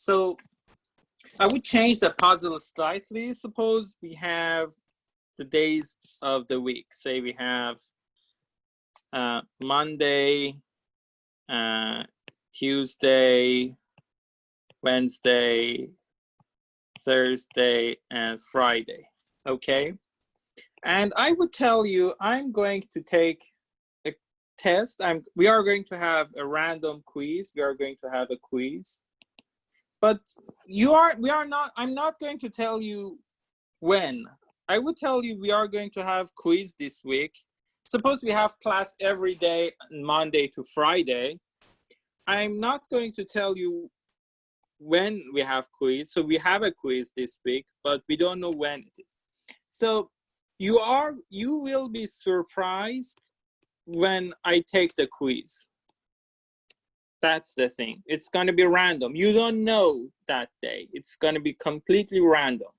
So I would change the puzzle slightly. Suppose we have the days of the week. Say we have Monday, Tuesday, Wednesday, Thursday, and Friday. Okay. And I would tell you, I'm going to take a test. We are going to have a random quiz. We are going to have a quiz. But I'm not going to tell you when. I would tell you we are going to have quiz this week. Suppose we have class every day, Monday to Friday. I'm not going to tell you when we have quiz. So we have a quiz this week, but we don't know when it is. So you will be surprised when I take the quiz. That's the thing. It's going to be random. You don't know that day. It's going to be completely random.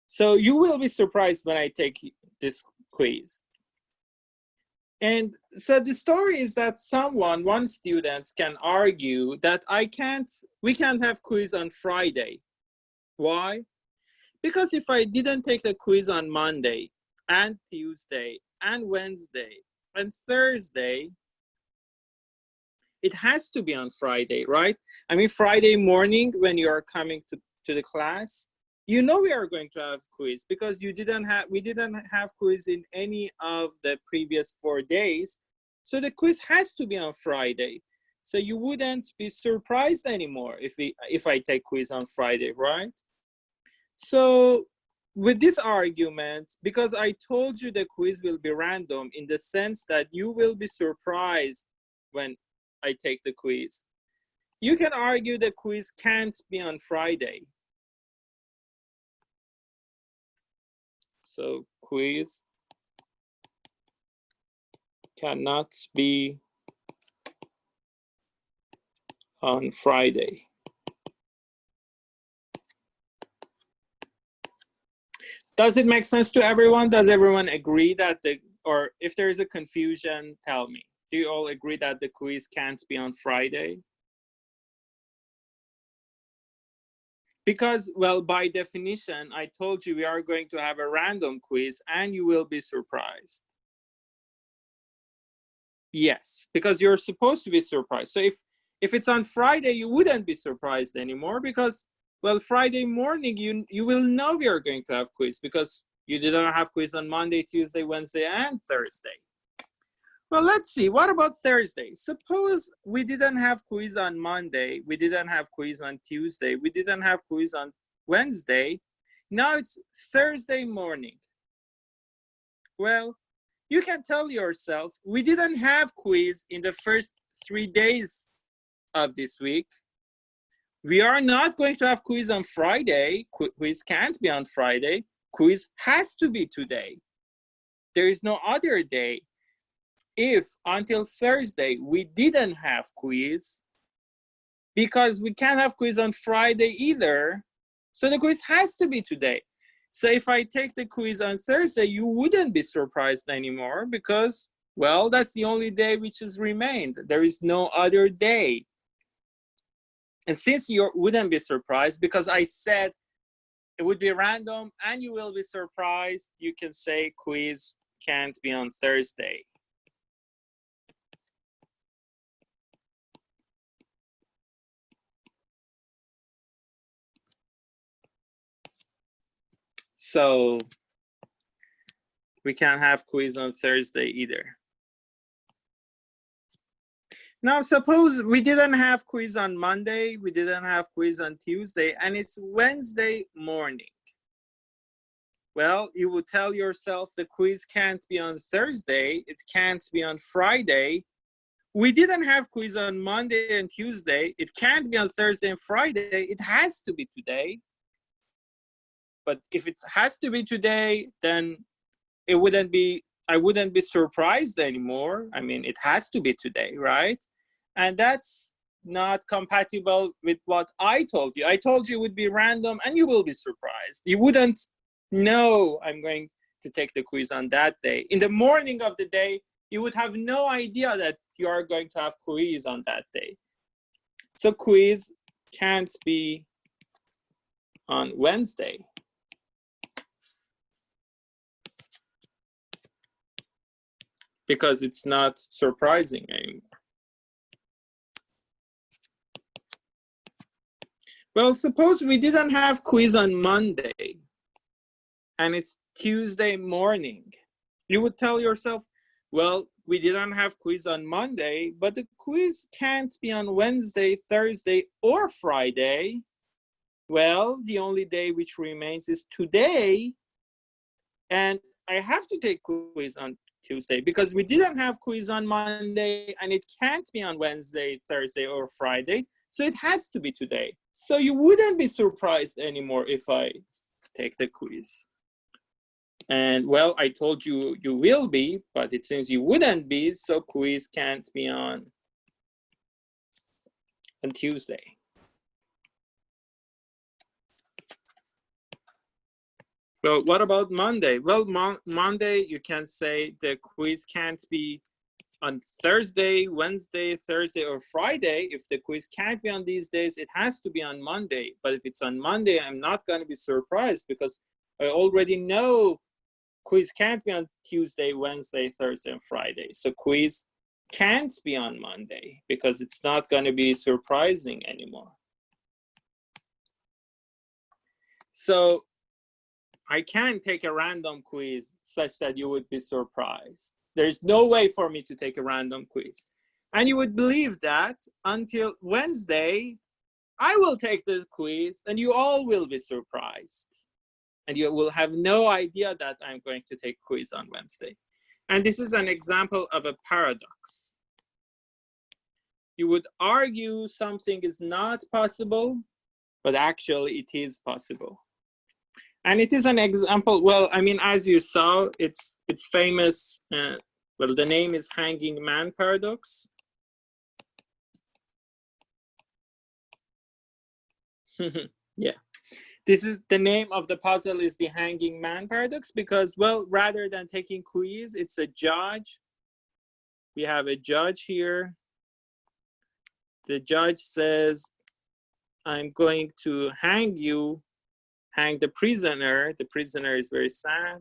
So you will be surprised when I take this quiz. And so the story is that one student can argue that we can't have quiz on Friday. Why? Because if I didn't take the quiz on Monday and Tuesday and Wednesday and Thursday, it has to be on Friday, right? I mean, Friday morning when you are coming to the class, you know we are going to have quiz because we didn't have quiz in any of the previous 4 days. So the quiz has to be on Friday. So you wouldn't be surprised anymore if I take quiz on Friday, right? So with this argument, because I told you the quiz will be random in the sense that you will be surprised when I take the quiz, you can argue the quiz can't be on Friday. So quiz cannot be on Friday. Does it make sense to everyone? Does everyone agree that or if there is a confusion, tell me. Do you all agree that the quiz can't be on Friday? Because, well, by definition, I told you we are going to have a random quiz and you will be surprised. Yes, because you're supposed to be surprised. So if it's on Friday, you wouldn't be surprised anymore because, well, Friday morning, you will know we are going to have quiz because you didn't have quiz on Monday, Tuesday, Wednesday, and Thursday. Well, let's see. What about Thursday? Suppose we didn't have quiz on Monday. We didn't have quiz on Tuesday. We didn't have quiz on Wednesday. Now it's Thursday morning. Well, you can tell yourself, we didn't have quiz in the first 3 days of this week. We are not going to have quiz on Friday. Quiz can't be on Friday. Quiz has to be today. There is no other day. If until Thursday we didn't have quiz, because we can't have quiz on Friday either, so the quiz has to be today. So if I take the quiz on Thursday, you wouldn't be surprised anymore because, well, that's the only day which has remained. There is no other day. And since you wouldn't be surprised because I said it would be random and you will be surprised, you can say quiz can't be on Thursday. So we can't have quiz on Thursday either. Now, suppose we didn't have quiz on Monday, we didn't have quiz on Tuesday, and it's Wednesday morning. Well, you would tell yourself the quiz can't be on Thursday, it can't be on Friday. We didn't have quiz on Monday and Tuesday, it can't be on Thursday and Friday, it has to be today. But if it has to be today, then I wouldn't be surprised anymore. I mean, it has to be today, right? And that's not compatible with what I told you. I told you it would be random and you will be surprised. You wouldn't know I'm going to take the quiz on that day. In the morning of the day, you would have no idea that you are going to have quiz on that day. So quiz can't be on Wednesday? Because it's not surprising anymore. Well, suppose we didn't have quiz on Monday and it's Tuesday morning. You would tell yourself, well, we didn't have quiz on Monday, but the quiz can't be on Wednesday, Thursday, or Friday. Well, the only day which remains is today, and I have to take quiz on Tuesday because we didn't have quiz on Monday and it can't be on Wednesday, Thursday, or Friday. So it has to be today. So you wouldn't be surprised anymore if I take the quiz. And well, I told you you will be, but it seems you wouldn't be, so quiz can't be on Tuesday. Well, what about Monday? Well, Monday, you can say the quiz can't be on Thursday, Wednesday, Thursday, or Friday. If the quiz can't be on these days, it has to be on Monday. But if it's on Monday, I'm not going to be surprised because I already know quiz can't be on Tuesday, Wednesday, Thursday, and Friday. So quiz can't be on Monday because it's not going to be surprising anymore. So I can't take a random quiz such that you would be surprised. There's no way for me to take a random quiz. And you would believe that until Wednesday, I will take the quiz and you all will be surprised. And you will have no idea that I'm going to take quiz on Wednesday. And this is an example of a paradox. You would argue something is not possible, but actually it is possible. And it is an example, well, I mean, as you saw, it's famous, well, the name is Hanging Man Paradox. Yeah. This is the name of the puzzle is the Hanging Man Paradox because, well, rather than taking quiz, it's a judge. We have a judge here. The judge says, I'm going to hang you, hang the prisoner. The prisoner is very sad.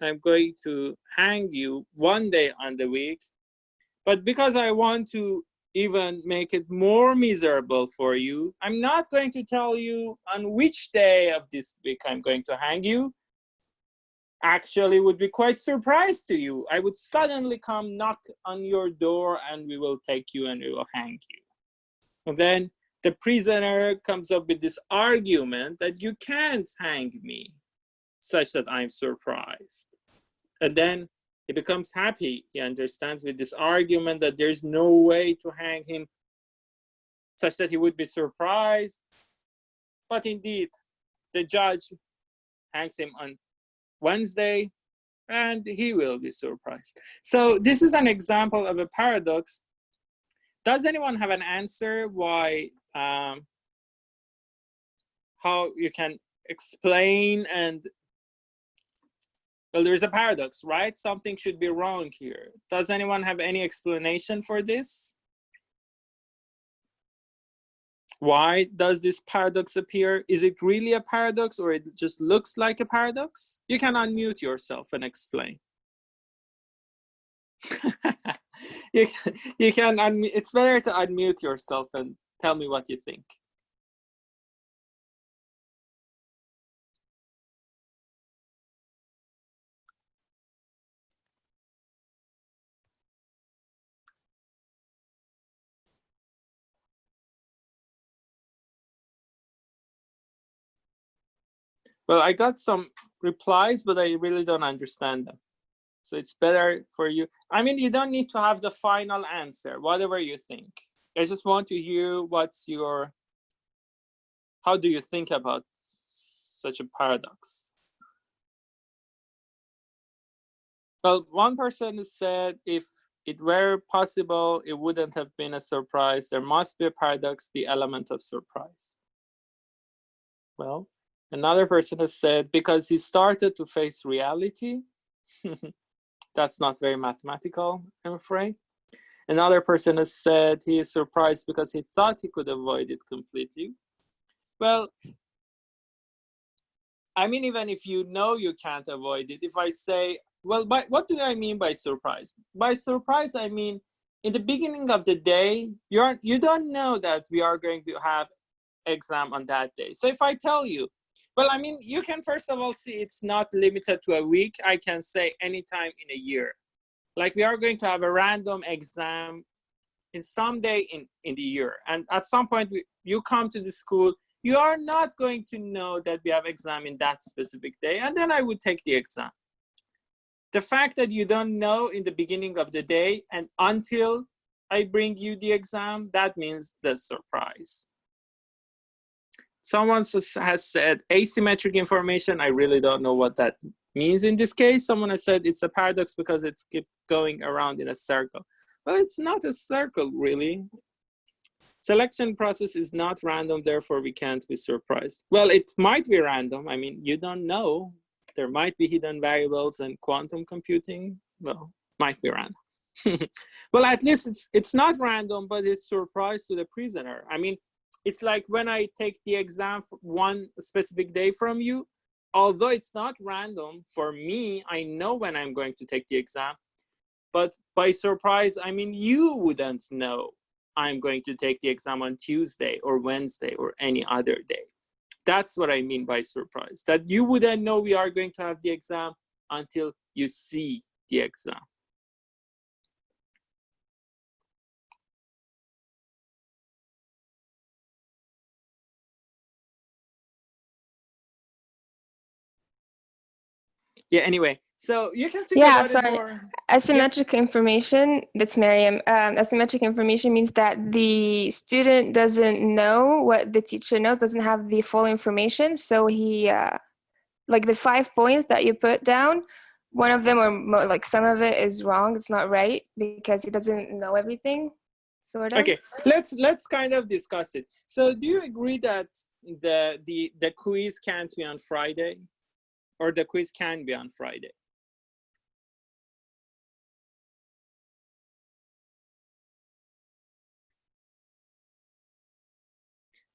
I'm going to hang you one day on the week. But because I want to even make it more miserable for you, I'm not going to tell you on which day of this week I'm going to hang you. Actually, would be quite surprised to you. I would suddenly come knock on your door and we will take you and we will hang you. And then the prisoner comes up with this argument that you can't hang me such that I'm surprised. And then he becomes happy. He understands with this argument that there's no way to hang him such that he would be surprised. But indeed, the judge hangs him on Wednesday and he will be surprised. So this is an example of a paradox. Does anyone have an answer why, how you can explain and, well, there's a paradox, right? Something should be wrong here. Does anyone have any explanation for this? Why does this paradox appear? Is it really a paradox or it just looks like a paradox? You can unmute yourself and explain. you can unmute. It's better to unmute yourself and tell me what you think. Well, I got some replies, but I really don't understand them. So it's better for you. I mean, you don't need to have the final answer, whatever you think. I just want to hear what's your, how do you think about such a paradox? Well, one person said if it were possible, it wouldn't have been a surprise. There must be a paradox, the element of surprise. Well, another person has said because he started to face reality. That's not very mathematical, I'm afraid. Another person has said he is surprised because he thought he could avoid it completely. Well, I mean, even if you know you can't avoid it, if I say, well, what do I mean by surprise? By surprise, I mean, in the beginning of the day, you don't know that we are going to have exam on that day. So if I tell you, well, I mean, you can first of all see it's not limited to a week. I can say anytime in a year. Like we are going to have a random exam in some day in the year. And at some point, you come to the school, you are not going to know that we have exam in that specific day. And then I would take the exam. The fact that you don't know in the beginning of the day and until I bring you the exam, that means the surprise. Someone has said asymmetric information. I really don't know what that means in this case. Someone has said it's a paradox because it's keep going around in a circle. Well, it's not a circle, really. Selection process is not random, therefore we can't be surprised. Well, it might be random. I mean, you don't know. There might be hidden variables and quantum computing. Well, might be random. Well, at least it's not random, but it's surprise to the prisoner. I mean, it's like when I take the exam for one specific day from you, although it's not random, for me, I know when I'm going to take the exam, but by surprise, I mean, you wouldn't know I'm going to take the exam on Tuesday or Wednesday or any other day. That's what I mean by surprise, that you wouldn't know we are going to have the exam until you see the exam. Yeah, anyway, so you can think about it more. Asymmetric information, that's Miriam. Asymmetric information means that the student doesn't know what the teacher knows, doesn't have the full information. So he, like the 5 points that you put down, one of them or like some of it is wrong. It's not right because he doesn't know everything, sort of. Okay, let's kind of discuss it. So do you agree that the quiz can't be on Friday? Or the quiz can be on Friday?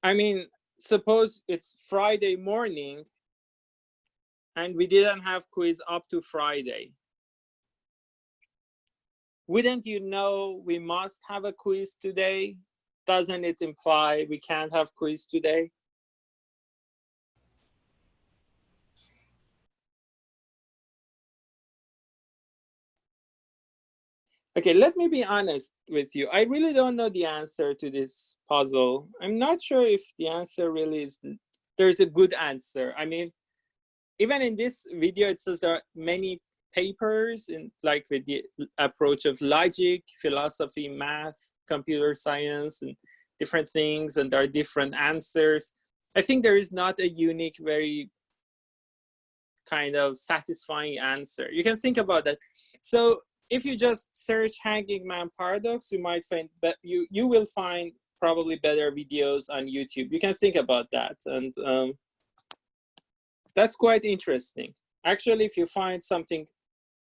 I mean, suppose it's Friday morning and we didn't have quiz up to Friday. Wouldn't you know we must have a quiz today? Doesn't it imply we can't have quiz today? Okay, let me be honest with you. I really don't know the answer to this puzzle. I'm not sure if the answer really is, there's a good answer. I mean, even in this video, it says there are many papers in like with the approach of logic, philosophy, math, computer science, and different things, and there are different answers. I think there is not a unique, very kind of satisfying answer. You can think about that. So if you just search hanging man paradox, you might find that you will find probably better videos on YouTube. You can think about that, and that's quite interesting. Actually, if you find something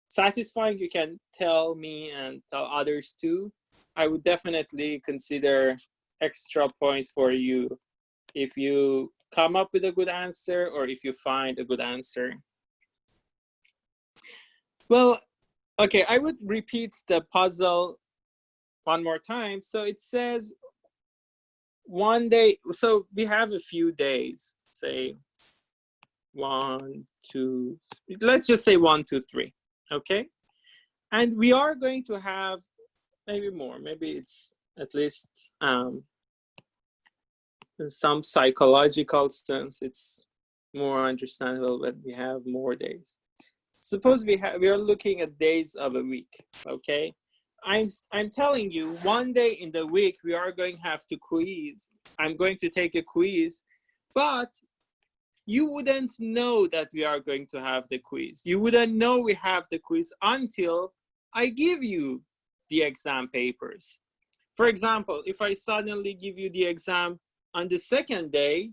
satisfying, you can tell me and tell others too. I would definitely consider extra points for you if you come up with a good answer or if you find a good answer. Well, okay, I would repeat the puzzle one more time. So it says one day, so we have a few days, say 1, 2, let's just say 1, 2, 3, okay? And we are going to have maybe more, maybe it's at least in some psychological sense, it's more understandable when we have more days. Suppose we are looking at days of a week, okay? I'm telling you, one day in the week we are going to have to quiz. I'm going to take a quiz, but you wouldn't know that we are going to have the quiz. You wouldn't know we have the quiz until I give you the exam papers. For example, if I suddenly give you the exam on the second day,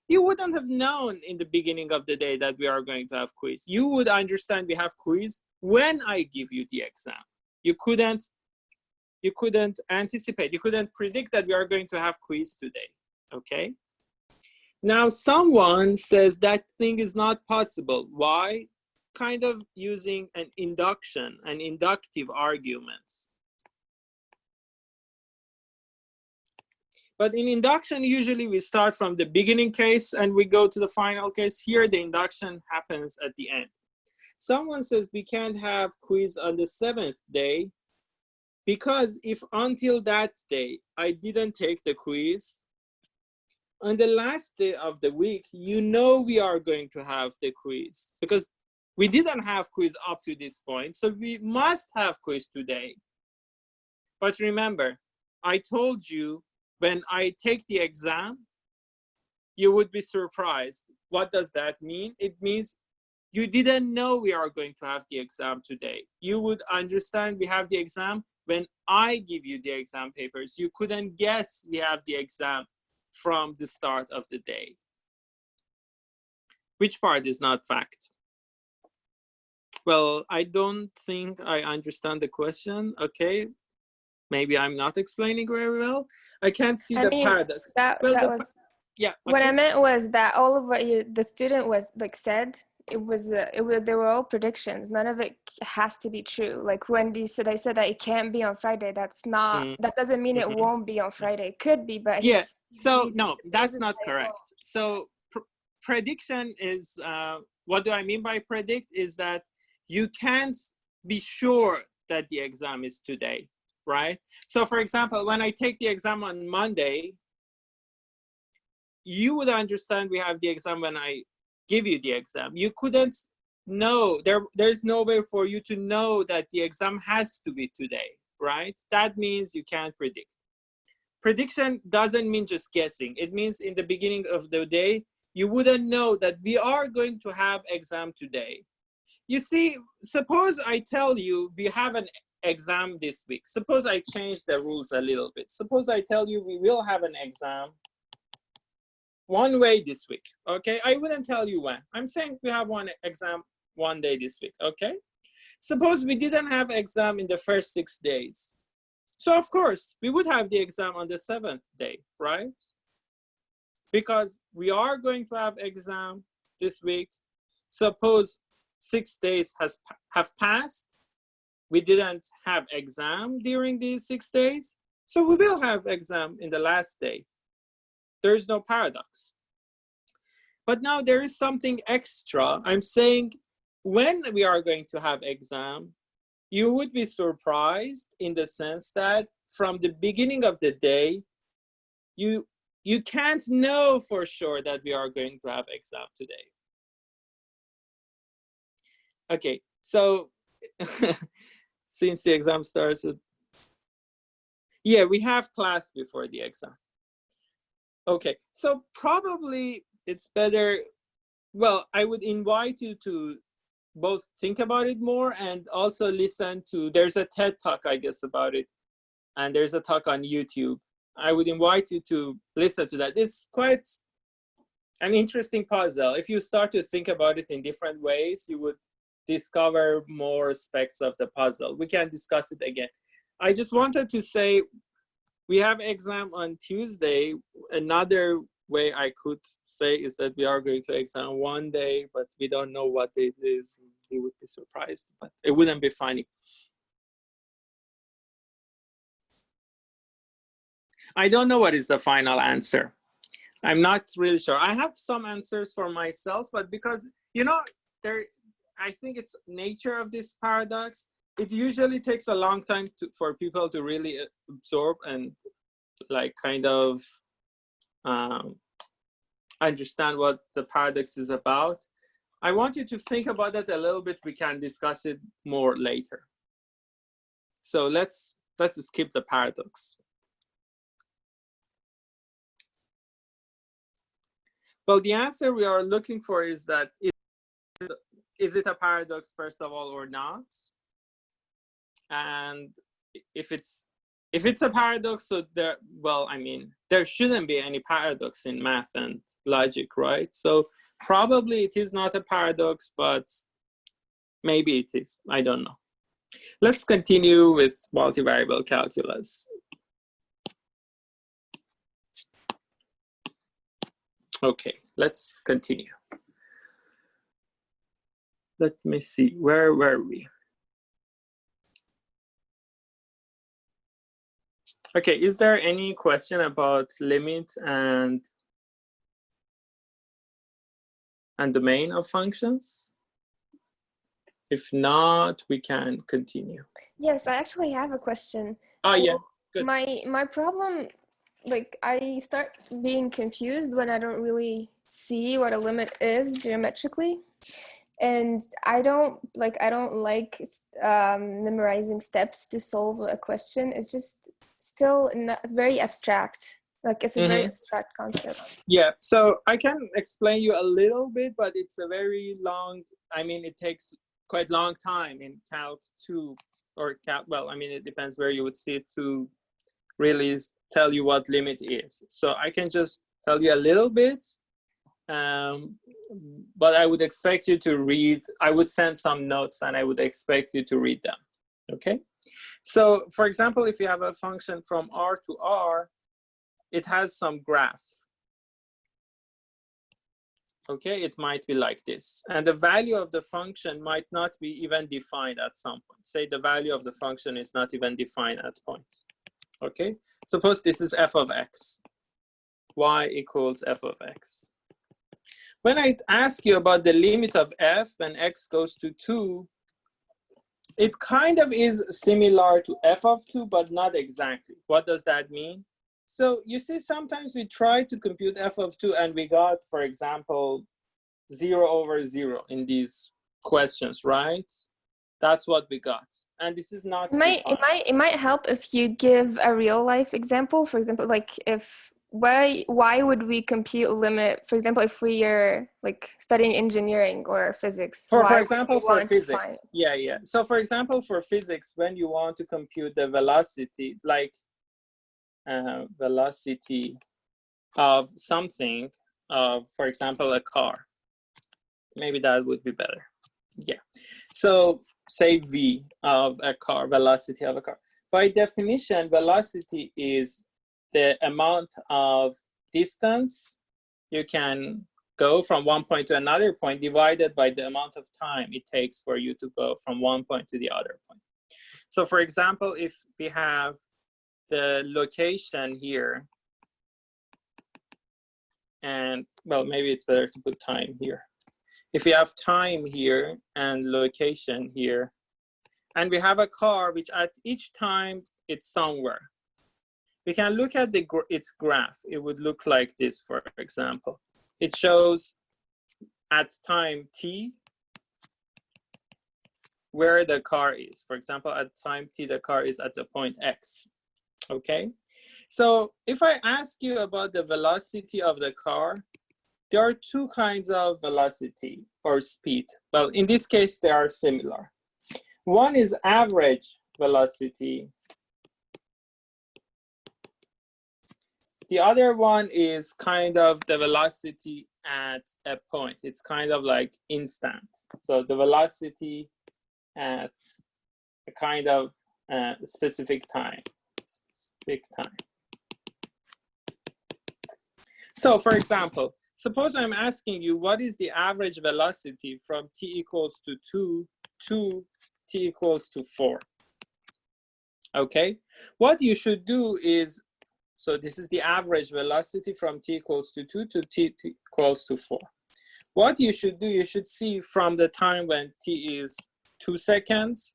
you wouldn't have known in the beginning of the day that we are going to have quiz. You would understand we have quiz when I give you the exam. You couldn't you couldn't anticipate, you couldn't predict that we are going to have quiz today, okay? Now someone says that thing is not possible. Why? Kind of using an induction, an inductive arguments. But in induction, usually we start from the beginning case and we go to the final case. Here, the induction happens at the end. Someone says we can't have quiz on the 7th day because if until that day I didn't take the quiz, on the last day of the week, you know we are going to have the quiz because we didn't have quiz up to this point, so we must have quiz today. But remember, I told you when I take the exam, you would be surprised. What does that mean? It means you didn't know we are going to have the exam today. You would understand we have the exam when I give you the exam papers. You couldn't guess we have the exam from the start of the day. Which part is not fact? Well, I don't think I understand the question. Okay, maybe I'm not explaining very well. I can't see the paradox. That was yeah. Okay. What I meant was that all of what the student was like said, they were all predictions. None of it has to be true. Like when I said that it can't be on Friday. That's not. That doesn't mean it won't be on Friday. It could be, but yeah. So no, that's not correct. So prediction is what do I mean by predict? Is that you can't be sure that the exam is today, right? So for example, when I take the exam on Monday, you would understand we have the exam when I give you the exam. You couldn't know, there's no way for you to know that the exam has to be today, right? That means you can't predict. Prediction doesn't mean just guessing. It means in the beginning of the day, you wouldn't know that we are going to have exam today. You see, suppose I tell you we have an exam this week. Suppose I change the rules a little bit. Suppose I tell you we will have an exam one way this week, okay? I wouldn't tell you when. I'm saying we have one exam one day this week, okay? Suppose we didn't have exam in the first 6 days. So of course, we would have the exam on the 7th day, right? Because we are going to have exam this week. Suppose 6 days have passed. We didn't have exam during these 6 days. So we will have exam in the last day. There is no paradox. But now there is something extra. I'm saying when we are going to have exam, you would be surprised in the sense that from the beginning of the day, you can't know for sure that we are going to have exam today. Okay, so since the exam starts, yeah, we have class before the exam. Okay, so probably it's better, well, I would invite you to both think about it more and also listen to, there's a TED talk, I guess, about it. And there's a talk on YouTube. I would invite you to listen to that. It's quite an interesting puzzle. If you start to think about it in different ways, you would discover more aspects of the puzzle. We can discuss it again. I just wanted to say, we have exam on Tuesday. Another way I could say is that we are going to exam one day, but we don't know what it is. We would be surprised, but it wouldn't be funny. I don't know what is the final answer. I'm not really sure. I have some answers for myself, but because, you know, I think it's nature of this paradox. It usually takes a long time for people to really absorb and like kind of understand what the paradox is about. I want you to think about that a little bit. We can discuss it more later. So let's skip the paradox. Well, the answer we are looking for is that, is it a paradox, first of all, or not? And if it's a paradox, so there shouldn't be any paradox in math and logic, right? So probably it is not a paradox, but maybe it is. I don't know. Let's continue with multivariable calculus. Okay, let's continue. Let me see, where were we? Okay, is there any question about limit and domain of functions? If not, we can continue. Yes, I actually have a question. Oh, yeah, good. My problem, like, I start being confused when I don't really see what a limit is geometrically. And I don't like memorizing steps to solve a question. It's just still not very abstract. Like, it's a very abstract concept. Yeah, so I can explain you a little bit, but it's a very long, I mean, it takes quite long time in Calc 2 or Calc, well, I mean, it depends where you would see it to really tell you what limit is. So I can just tell you a little bit, but I would expect you to read, I would send some notes and I would expect you to read them, okay? So for example, if you have a function from R to R, it has some graph. Okay, it might be like this. And the value of the function might not be even defined at some point. Say the value of the function is not even defined at points. Okay, suppose this is f of x. Y equals f of x. When I ask you about the limit of f when x goes to 2, it kind of is similar to f of 2, but not exactly. What does that mean? So you see, sometimes we try to compute f of 2 and we got, for example, 0/0 in these questions, right? That's what we got. And this is not It might help if you give a real life example. For example, like if why would we compute limit, for example, if we are like studying engineering or physics? For example, for physics. Yeah. So for example, for physics, when you want to compute the velocity, like velocity of something, for example, a car, maybe that would be better. Yeah. So say v of a car, velocity of a car. By definition, velocity is the amount of distance you can go from one point to another point divided by the amount of time it takes for you to go from one point to the other point. So for example, if we have the location here, and well, maybe it's better to put time here. If we have time here and location here, and we have a car which at each time it's somewhere, we can look at its graph. It would look like this, for example. It shows at time t where the car is. For example, at time t, the car is at the point x. Okay, so if I ask you about the velocity of the car, there are two kinds of velocity or speed. Well, in this case, they are similar. One is average velocity. The other one is kind of the velocity at a point. It's kind of like instant. So the velocity at a kind of specific time. So for example, suppose I'm asking you, what is the average velocity from t equals to 2 to t equals to 4? Okay, what you should do is, so this is the average velocity from t equals to 2 to t equals to 4. What you should do, you should see from the time when t is 2 seconds.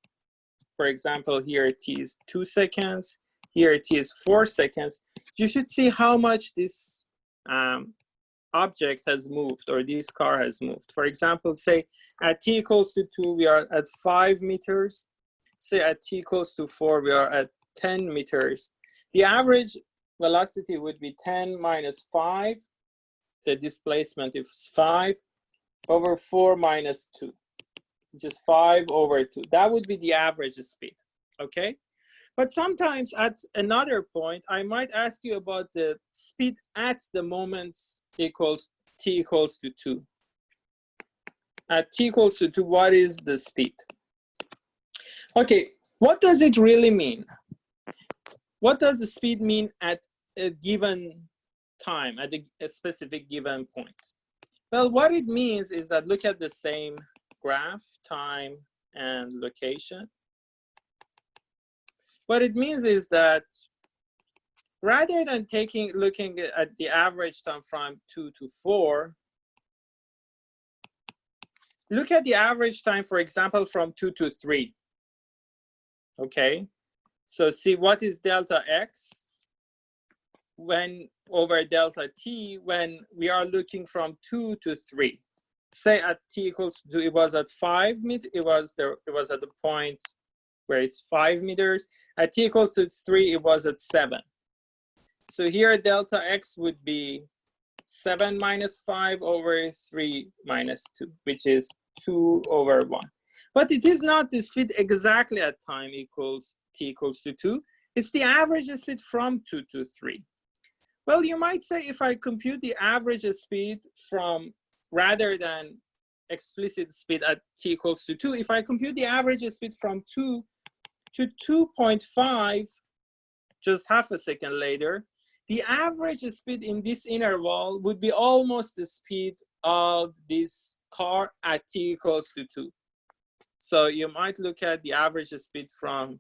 For example, here t is 2 seconds. Here t is 4 seconds. You should see how much this object has moved, or this car has moved. For example, say at t equals to 2, we are at 5 meters. Say at t equals to 4, we are at 10 meters. The average velocity would be 10 minus 5. The displacement is 5 over 4 minus 2, which is 5 over 2. That would be the average speed, okay? But sometimes at another point, I might ask you about the speed at the moment t equals to 2. At t equals to 2, what is the speed? Okay, what does it really mean? What does the speed mean at a given time, at a specific given point? Well, what it means is that look at the same graph, time and location. What it means is that rather than looking at the average time from 2 to 4, look at the average time, for example, from 2 to 3. Okay, so see what is delta x when over delta t when we are looking from 2 to 3. Say at t equals 2, it was at 5 meters, it was at the point where it's 5 meters. At t equals to 3, it was at 7. So here delta x would be 7 minus 5 over 3 minus 2, which is 2 over 1. But it is not the speed exactly at time equals t equals to 2. It's the average speed from 2 to 3. Well, you might say if I compute the average speed from, rather than explicit speed at t equals to 2, if I compute the average speed from 2 to 2.5, just half a second later, the average speed in this interval would be almost the speed of this car at t equals to 2. So you might look at the average speed from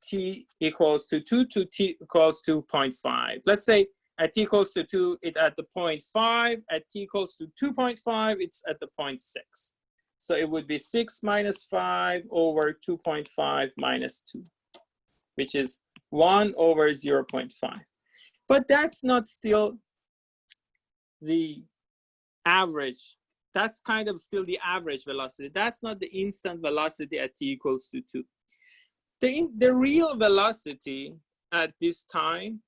t equals to 2 to t equals to 0.5. Let's say at t equals to 2, it's at the 0.5. At t equals to 2.5, it's at the 0.6. So it would be 6 minus 5 over 2.5 minus 2, which is 1 over 0.5. But that's not still the average. That's kind of still the average velocity. That's not the instant velocity at t equals to 2. The real velocity at this time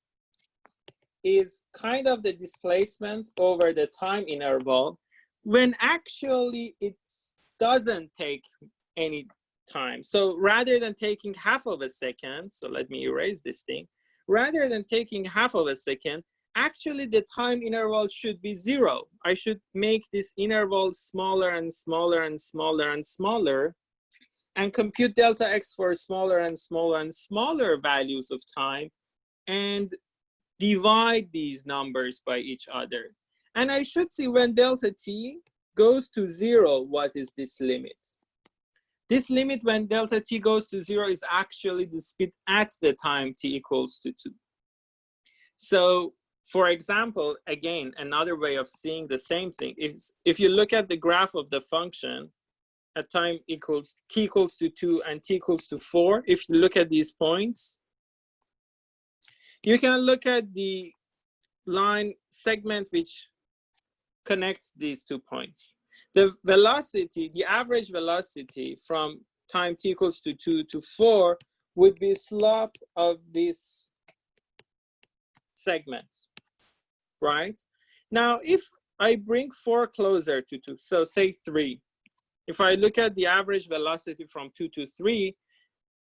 is kind of the displacement over the time interval when actually it doesn't take any time. So rather than taking half of a second, so let me erase this thing, rather than taking half of a second, actually the time interval should be 0. I should make this interval smaller and smaller and smaller and smaller and compute delta x for smaller and smaller and smaller values of time and divide these numbers by each other. And I should see when delta t goes to 0, what is this limit? This limit when delta t goes to 0 is actually the speed at the time t equals to 2. So for example, again, another way of seeing the same thing is if you look at the graph of the function at time equals t equals to 2 and t equals to 4, if you look at these points, you can look at the line segment which connects these 2 points. The velocity, the average velocity from time t equals to 2 to 4 would be slope of this segment, right? Now, if I bring 4 closer to 2, so say 3, if I look at the average velocity from 2 to 3,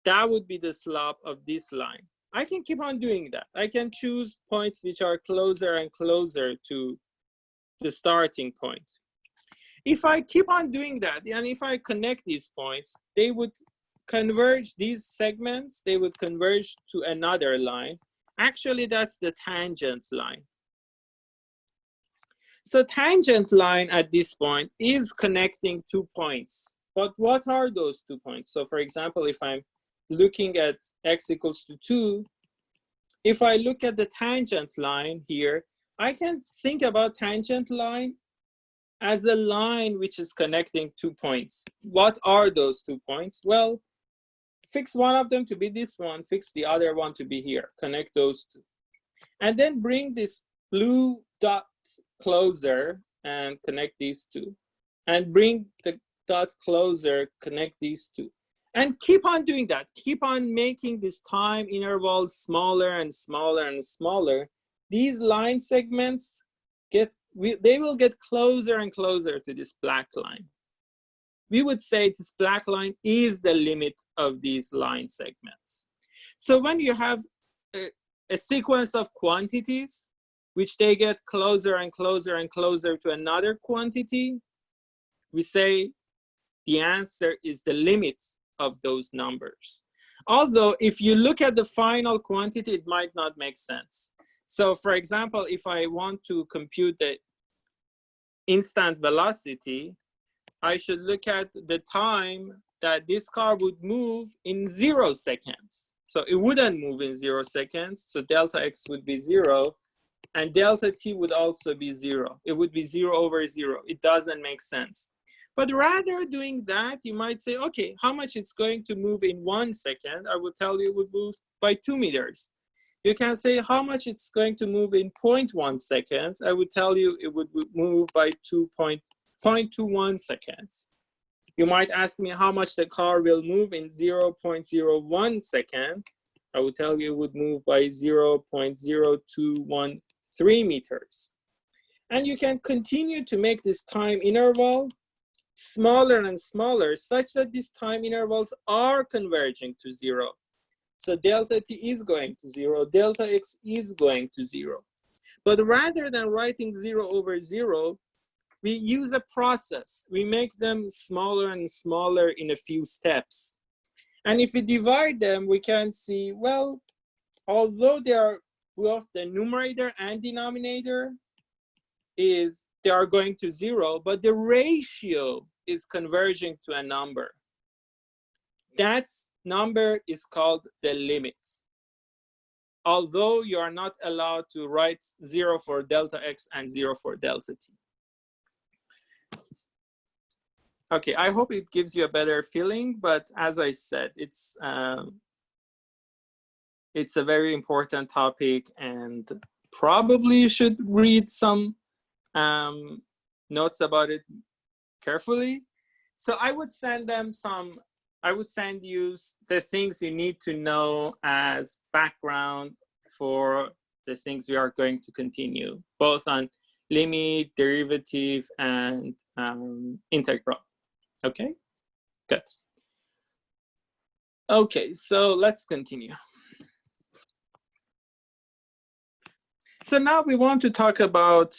that would be the slope of this line. I can keep on doing that. I can choose points which are closer and closer to the starting point. If I keep on doing that, and if I connect these points, they would converge, these segments, they would converge to another line. Actually, that's the tangent line. So tangent line at this point is connecting 2 points. But what are those 2 points? So for example, if I'm looking at x equals to 2, if I look at the tangent line here, I can think about tangent line as a line which is connecting 2 points. What are those 2 points? Well, fix one of them to be this one, fix the other one to be here, connect those 2. And then bring this blue dot closer and connect these 2. And bring the dot closer, connect these 2. And keep on doing that. Keep on making this time intervals smaller and smaller and smaller. These line segments, they will get closer and closer to this black line. We would say this black line is the limit of these line segments. So when you have a sequence of quantities, which they get closer and closer and closer to another quantity, we say the answer is the limit of those numbers. Although if you look at the final quantity, it might not make sense. So for example, if I want to compute the instant velocity, I should look at the time that this car would move in 0 seconds. So it wouldn't move in 0 seconds. So delta x would be 0. And delta t would also be 0. It would be 0 over 0. It doesn't make sense. But rather doing that, you might say, okay, how much it's going to move in 1 second? I would tell you it would move by 2 meters. You can say how much it's going to move in 0.1 seconds. I would tell you it would move by 0.21 seconds. You might ask me how much the car will move in 0.01 second. I would tell you it would move by 0.0213 meters. And you can continue to make this time interval smaller and smaller such that these time intervals are converging to 0. So delta t is going to 0, delta x is going to 0. But rather than writing 0 over 0, we use a process. We make them smaller and smaller in a few steps. And if we divide them, we can see, well, although they are both the numerator and denominator they are going to 0, but the ratio is converging to a number. That number is called the limit. Although you are not allowed to write 0 for delta x and 0 for delta t. Okay, I hope it gives you a better feeling, but as I said, it's a very important topic, and probably you should read some notes about it carefully. So I would send you the things you need to know as background for the things we are going to continue, both on limit, derivative, and integral. Okay, good. Okay, so let's continue. So now we want to talk about